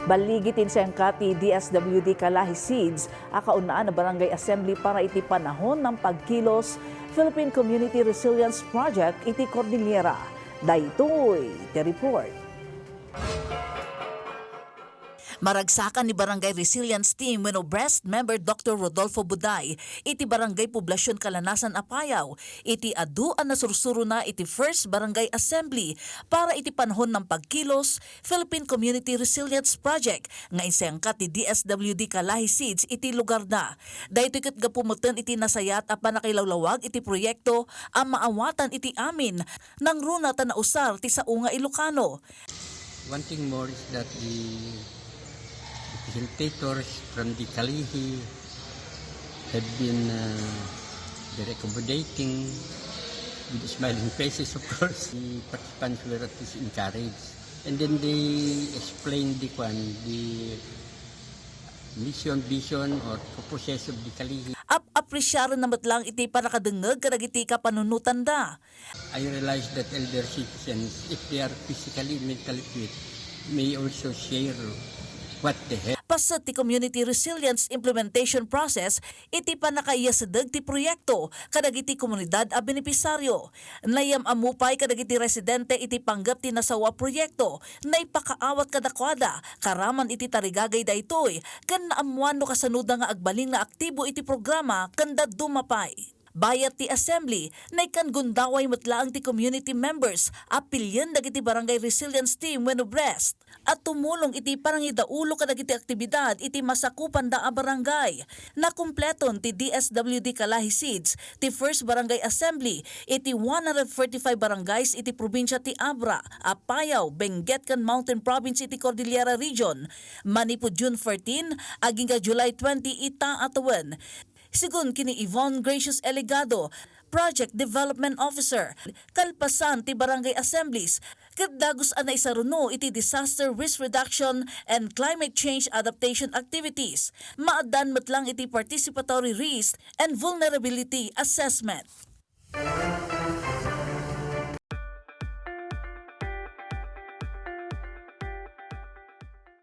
Baligitin siyang kati DSWD KALAHI-CIDSS akaunaan na Barangay Assembly para iti panahon ng Pagkilos Philippine Community Resilience Project iti Cordillera. Daytoy the report. Maragsakan ni Barangay Resilience Team wenno Breast member Dr. Rodolfo Buday iti Barangay Poblasyon Kalanasan Apayaw iti aduan na sursuro na iti First Barangay Assembly para iti panahon ng Pagkilos Philippine Community Resilience Project nga isengkat ti DSWD KALAHI-CIDSS iti lugar na. Daytoy ket gapumuten iti nasayat a panakilawlawag iti proyekto a maawatan iti amin nang runa ta nausar ti sao nga Ilocano. One thing more is that the facilitators from the Kalihi have been very accommodating with smiling faces, of course. The participants were at least encouraged. And then they explained the mission, vision, or purposes of the Kalihi. Appresyaran namat lang iti parakadengeg kadagiti kapanunutan da. I realized that elder citizens, if they are physically, mentally fit, may also share what they have. Pasat ti community resilience implementation process iti panakaiyasadeg ti proyekto kadagiti komunidad a benepisaryo. Nayam amupay kadagiti residente iti panggap ti nasawa proyekto na ipakaawat kadakwada karaman iti tarigagay daytoy ken naamuan no kasanuda nga agbaling na aktibo iti programa kanda dumapay. Bayat ti assembly na ikan gundaway matlaang ti community members apilyan dagiti Barangay Resilience Team wenno Breast at tumulong iti parangidaulo kadagiti aktibidad iti masakupan da a barangay. Nakumpleton ti DSWD KALAHI-CIDSS ti First Barangay Assembly iti 145 barangays iti probinsya ti Abra, Apayaw, Benguet ken Mountain Province iti Cordillera Region. Manipo June 14 aging ka July 20 ita atawan. Sigun kini Yvonne Gracious Eligado, Project Development Officer, kalpasan ti Barangay Assemblies, kadagos anay saruno iti disaster risk reduction and climate change adaptation activities. Maadan matlang iti participatory risk and vulnerability assessment.